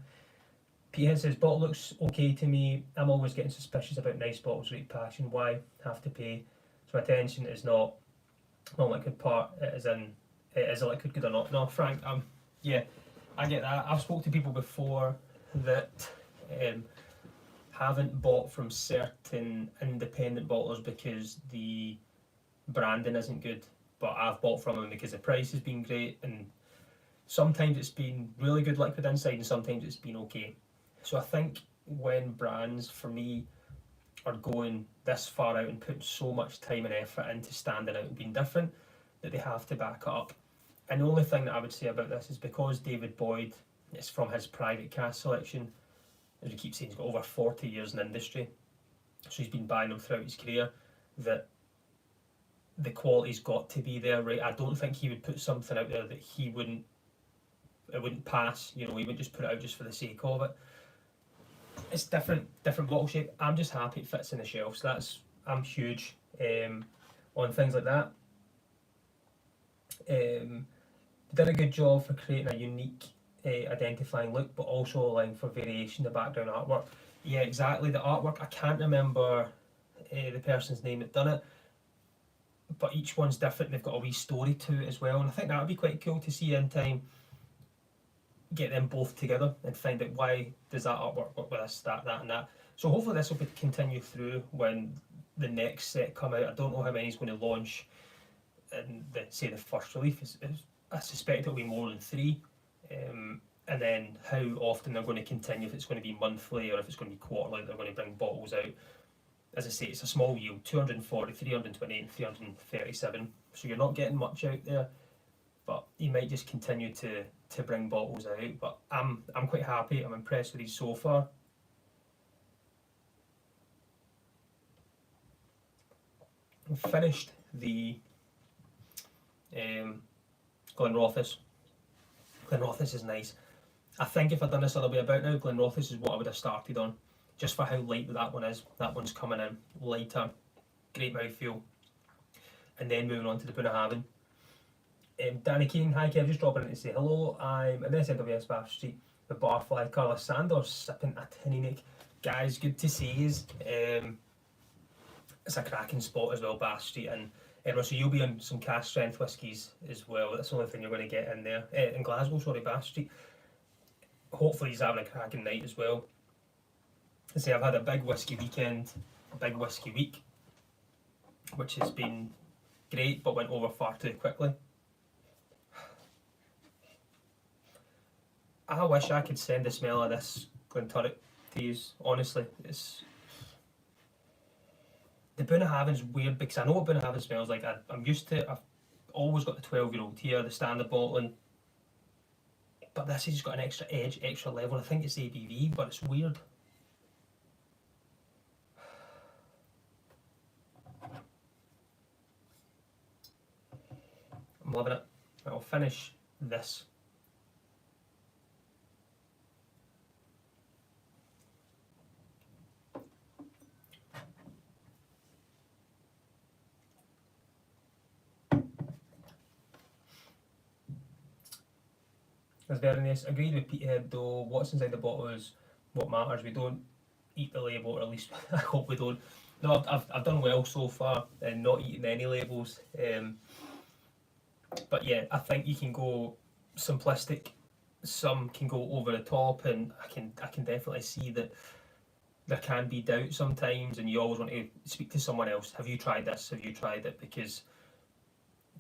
Pete says, bottle looks okay to me. I'm always getting suspicious about nice bottles with passion. Why have to pay? So attention is not liquid part. It is a liquid good or not. No, Frank, yeah, I get that. I've spoke to people before that haven't bought from certain independent bottlers because the branding isn't good, but I've bought from them because the price has been great, and sometimes it's been really good liquid inside and sometimes it's been okay. So I think when brands, for me, are going this far out and putting so much time and effort into standing out and being different, that they have to back it up. And the only thing that I would say about this is because David Boyd, it's from his private cask selection, as we keep saying, he's got over 40 years in the industry, so he's been buying them throughout his career, that the quality's got to be there, right? I don't think he would put something out there that it wouldn't pass, he wouldn't just put it out just for the sake of it. It's different bottle shape. I'm just happy it fits in the shelf, so I'm huge on things like that. Did a good job for creating a unique identifying look, but also allowing for variation in the background artwork. Yeah, exactly. The artwork, I can't remember the person's name that done it, but each one's different. They've got a wee story to it as well, and I think that would be quite cool to see in time. Get them both together and find out why does that artwork work with this, that, and that. So hopefully this will continue through when the next set come out. I don't know how many is going to launch in the first release. I suspect it'll be more than 3. And then how often they're going to continue, if it's going to be monthly or if it's going to be quarterly, they're going to bring bottles out. As I say, it's a small yield, 240, 328 and 337, so you're not getting much out there, but you might just continue to bring bottles out. But I'm quite happy. I'm impressed with these so far. I've finished the Glenrothes. Glenrothes is nice. I think if I'd done this other way about now, Glenrothes is what I would have started on, just for how light that one is. That one's coming in lighter, great mouthfeel, and then moving on to the Bunnahabhain. Danny King, hi Kev, just dropping in to say hello. I'm in this end of West Bath Street with Barfly, Carlos Sanders sipping a tinny nick. Guys, good to see you. It's a cracking spot as well, Bath Street, and Edinburgh, so you'll be on some cask strength whiskies as well. That's the only thing you're going to get in there. In Glasgow, sorry, Bath Street. Hopefully he's having a cracking night as well. I say I've had a big whisky weekend, a big whisky week, which has been great, but went over far too quickly. I wish I could send the smell of this Glenturret to you, honestly. The Bunnahabhain's weird because I know what Bunnahabhain smells like. I'm used to it. I've always got the 12-year-old here, the standard bottling. But this has got an extra edge, extra level. I think it's ABV, but it's weird. I'm loving it. I'll finish this. That's very nice. Agreed with Petehead though. What's inside the bottle is what matters. We don't eat the label, or at least I hope we don't. No, I've done well so far and not eating any labels. But yeah, I think you can go simplistic. Some can go over the top, and I can definitely see that there can be doubt sometimes, and you always want to speak to someone else. Have you tried this? Have you tried it? Because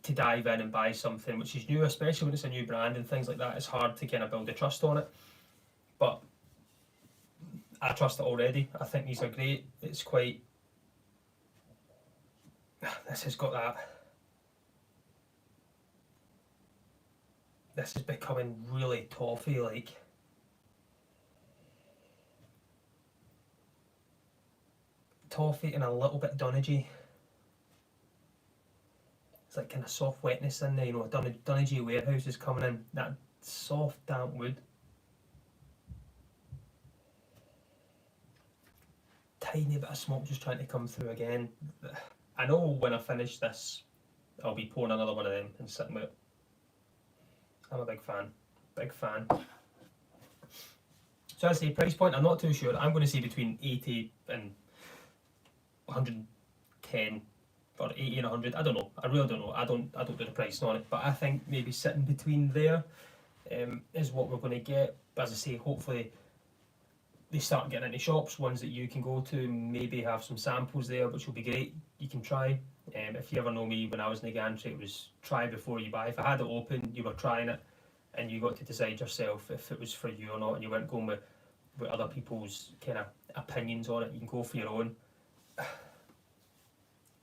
to dive in and buy something which is new, especially when it's a new brand and things like that. It's hard to kind of build a trust on it, but I trust it already. I think these are great. It's quite, this has got that, this is becoming really toffee like. Toffee and a little bit Dunnagey. It's like kind of soft wetness in there, you know, Dunnagey warehouse is coming in. That soft damp wood. Tiny bit of smoke just trying to come through again. I know when I finish this, I'll be pouring another one of them and sitting with it. I'm a big fan. Big fan. So I say price point, I'm not too sure. I'm going to say between 80 and 110 or 80 and 100. I don't know. I really don't know. I don't do the pricing on it, but I think maybe sitting between there is what we're going to get. But as I say, hopefully they start getting into shops, ones that you can go to, maybe have some samples there, which will be great. You can try. If you ever know me, when I was in the gantry, it was try before you buy. If I had it open, you were trying it, and you got to decide yourself if it was for you or not, and you weren't going with other people's kind of opinions on it. You can go for your own.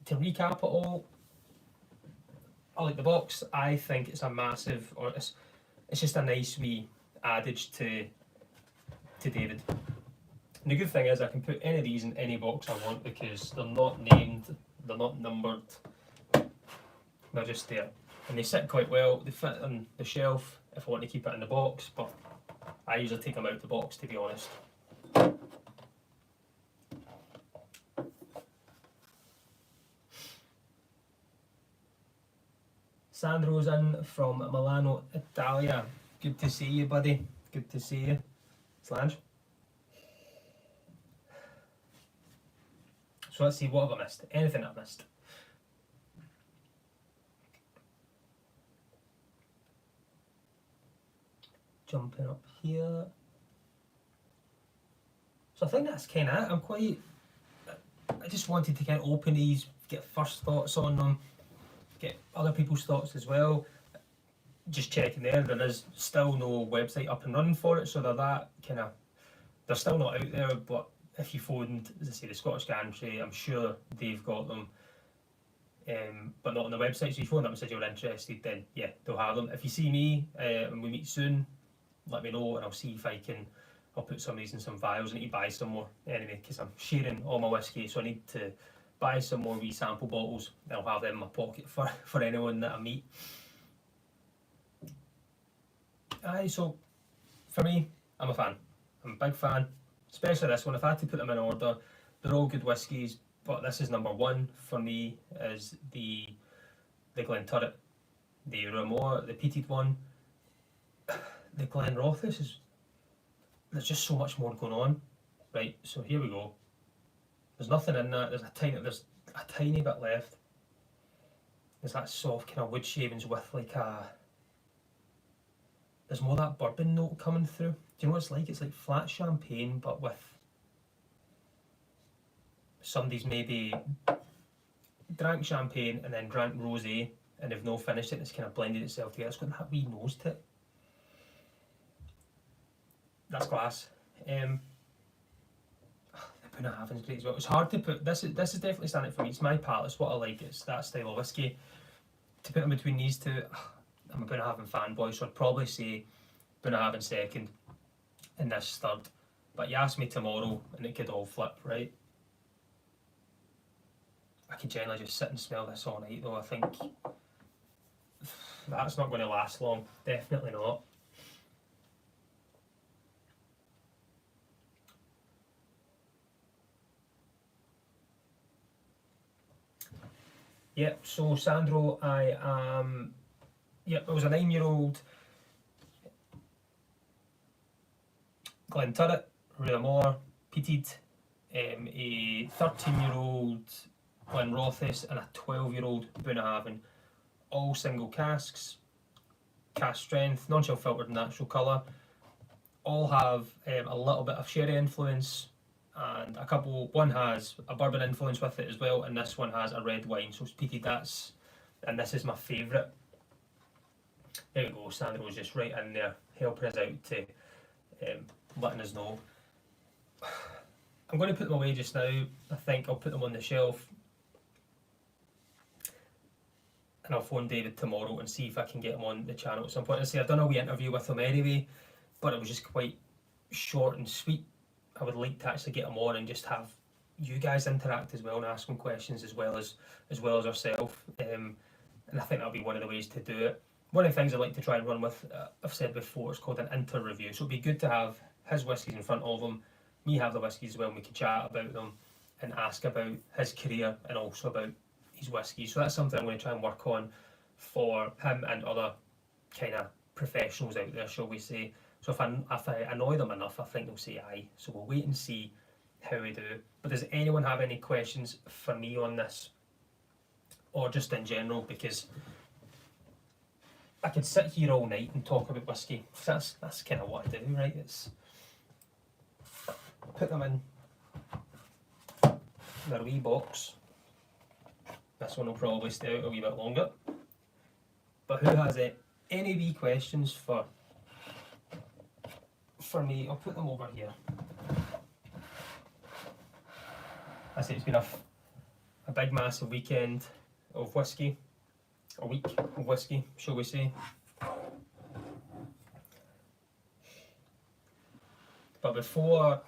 To recap it all, I like the box. I think it's a massive, or it's just a nice wee adage to David. And the good thing is I can put any of these in any box I want because they're not named, they're not numbered, they're just there. And they sit quite well, they fit on the shelf if I want to keep it in the box, but I usually take them out of the box, to be honest. Sandro's in from Milano, Italia. Good to see you, buddy. Good to see you. Slange. So let's see, what have I missed? Anything I've missed? Jumping up here. So I think that's kind of it. I just wanted to kind of open these, get first thoughts on them, get other people's thoughts as well. Just checking there is still no website up and running for it, so they're still not out there, but if you phoned, as I say, the Scottish Gantry, I'm sure they've got them, but not on the website. So you phoned up and said you're interested, then yeah, they'll have them. If you see me and we meet soon, let me know and I'll see if I'll put some of these in some vials. I need to buy some more anyway, because I'm sharing all my whiskey, so I need to buy some more wee sample bottles. I'll have them in my pocket for anyone that I meet. So for me, I'm a fan. I'm a big fan, especially this one. If I had to put them in order, they're all good whiskies, but this is number one for me, is the Glenturret, the Ramore, the peated one. The Glenrothes there's just so much more going on. Right, so here we go. There's nothing in that. There's a tiny bit left. There's that soft kind of wood shavings with there's more that bourbon note coming through. Do you know what it's like? It's like flat champagne, but with somebody's maybe drank champagne and then drank rosé and they've no finished it and it's kind of blended itself together. It's got that wee nose to it. That's class. The Bunnahabhain's great as well. It's hard to put, this is definitely standing for me. It's my palate, it's what I like, it's that style of whiskey. To put in between these two, I'm a Bunnahabhain fanboy, so I'd probably say Bunnahabhain second and this third. But you ask me tomorrow and it could all flip, right? I could generally just sit and smell this all night though. I think that's not going to last long, definitely not. Yep, so Sandro, I was a 9-year-old Glenturret, Ramore, peated, a 13-year-old Glenrothes and a 12-year-old Bunnahabhain, all single casks, cask strength, non-chill filtered natural colour, all have a little bit of sherry influence, and one has a bourbon influence with it as well, and this one has a red wine, so it's peated. That's and this is my favourite. There we go, Sandro's just right in there, helping us out to letting us know. I'm going to put them away just now. I think I'll put them on the shelf, and I'll phone David tomorrow and see if I can get him on the channel at some point. I've done a wee interview with him anyway, but it was just quite short and sweet. I would like to actually get him on and just have you guys interact as well and ask him questions as well as ourselves. And I think that'll be one of the ways to do it. One of the things I like to try and run with, I've said before, it's called an inter-review. So it'd be good to have his whiskies in front of him, me have the whiskies as well, and we can chat about them and ask about his career and also about his whiskies. So that's something I'm going to try and work on for him and other kind of professionals out there, shall we say. So if I annoy them enough, I think they'll say aye. So we'll wait and see how we do. But does anyone have any questions for me on this? Or just in general? Because I could sit here all night and talk about whiskey. That's kind of what I do, right? It's put them in their wee box. This one will probably stay out a wee bit longer. But who has any wee questions for me? I'll put them over here. I say it's been a big massive weekend of whiskey. A week of whiskey, shall we say. But before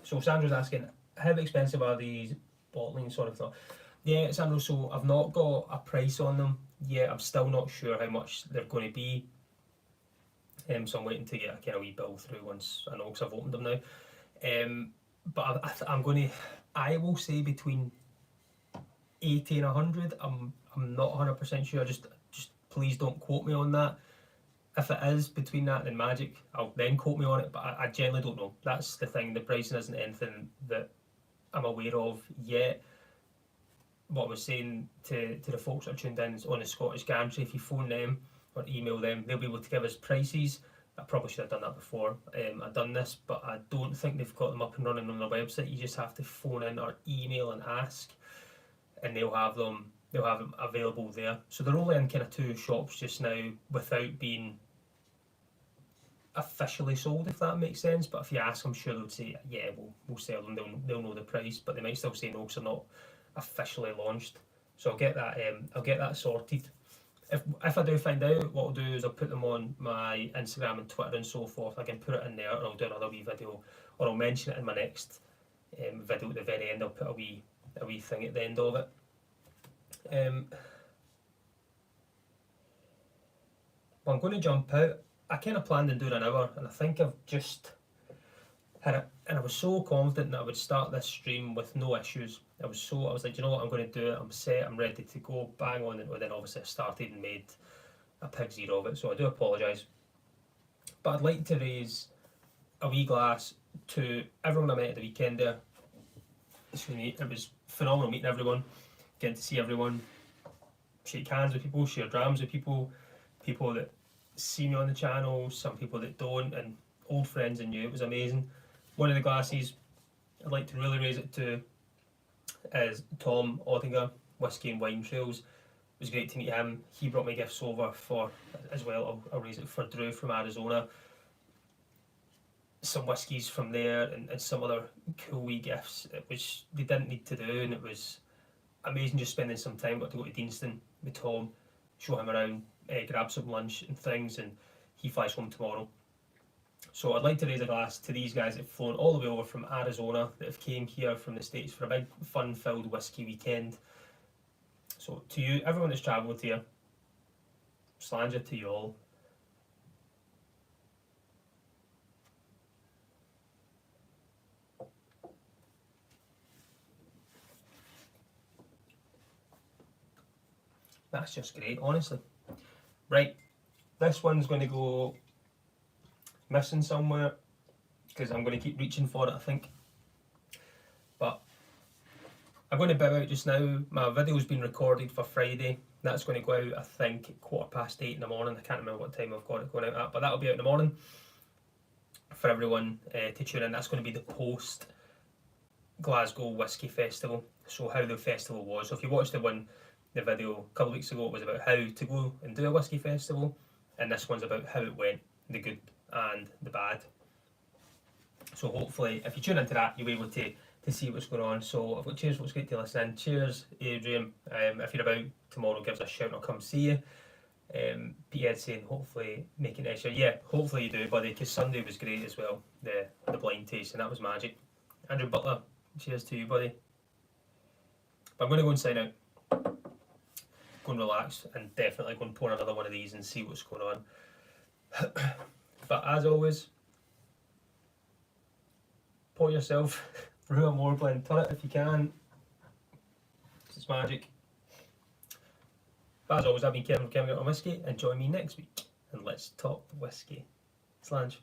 so Sandra's asking, how expensive are these bottling sort of thing? Yeah, Sandra, so I've not got a price on them yet. I'm still not sure how much they're going to be. So I'm waiting to get a kind of wee bill through once I know, because I've opened them now. But I will say between 80 and 100. I'm not 100% sure. Just please don't quote me on that. If it is between that and magic, I'll then quote me on it. But I generally don't know. That's the thing. The pricing isn't anything that I'm aware of yet. What I was saying to the folks that are tuned in on the Scottish Gantry, if you phone them or email them, they'll be able to give us prices. I probably should have done that before I've done this, but I don't think they've got them up and running on their website. You just have to phone in or email and ask, and they'll have them available there. So they're only in kind of 2 shops just now without being officially sold, if that makes sense. But if you ask, I'm sure they'll say, yeah, we'll sell them. They'll know the price, but they might still say no because they're not officially launched. So I'll get that sorted. If I do find out, what I'll do is I'll put them on my Instagram and Twitter and so forth. I can put it in there, and I'll do another wee video, or I'll mention it in my next video at the very end. I'll put a wee thing at the end of it. But I'm going to jump out. I kind of planned on doing an hour, and I think I've just had it. And I was so confident that I would start this stream with no issues. I was like, you know what, I'm going to do it. I'm set. I'm ready to go. Bang on. And then obviously I started and made a pig's ear of it. So I do apologise. But I'd like to raise a wee glass to everyone I met at the weekend there. Excuse me. It was phenomenal meeting everyone, getting to see everyone, shake hands with people, share drams with people that see me on the channel, some people that don't, and old friends and new. It was amazing. One of the glasses I'd like to really raise it to is Tom Oddinger, Whiskey and Wine Trails. It was great to meet him. He brought me gifts over for as well. I'll raise it for Drew from Arizona. Some whiskies from there and some other cool wee gifts, which they didn't need to do, and it was amazing just spending some time. Got to go to Deanston with Tom, show him around, grab some lunch and things, and he flies home tomorrow. So I'd like to raise a glass to these guys that have flown all the way over from Arizona, that have came here from the States for a big fun-filled whiskey weekend. So to you, everyone that's travelled here, Slàinte to you all. That's just great, honestly. Right, this one's going to go missing somewhere because I'm going to keep reaching for it, I think. But I'm going to bow out just now. My video's been recorded for Friday. That's going to go out, I think, 8:15 in the morning. I can't remember what time I've got it going out at, but that'll be out in the morning for everyone to tune in. That's going to be the post Glasgow Whisky Festival. So how the festival was. So if you watched the The video a couple of weeks ago was about how to go and do a whisky festival, and this one's about how it went, the good and the bad. So hopefully, if you tune into that, you'll be able to see what's going on. So I've got cheers, folks, great to listen. Cheers, Adrian. If you're about tomorrow, give us a shout and I'll come see you. Pete Ed saying hopefully make it next year. Yeah, hopefully you do, buddy, because Sunday was great as well. The blind taste, and that was magic. Andrew Butler, cheers to you, buddy. But I'm going to go and sign out. Go and relax, and definitely go and pour another one of these and see what's going on. But as always, pour yourself brew a more blend, turn it if you can. It's magic. But as always, I've been Kevin from Kevin Got on Whiskey, and join me next week and let's talk whiskey. Slange.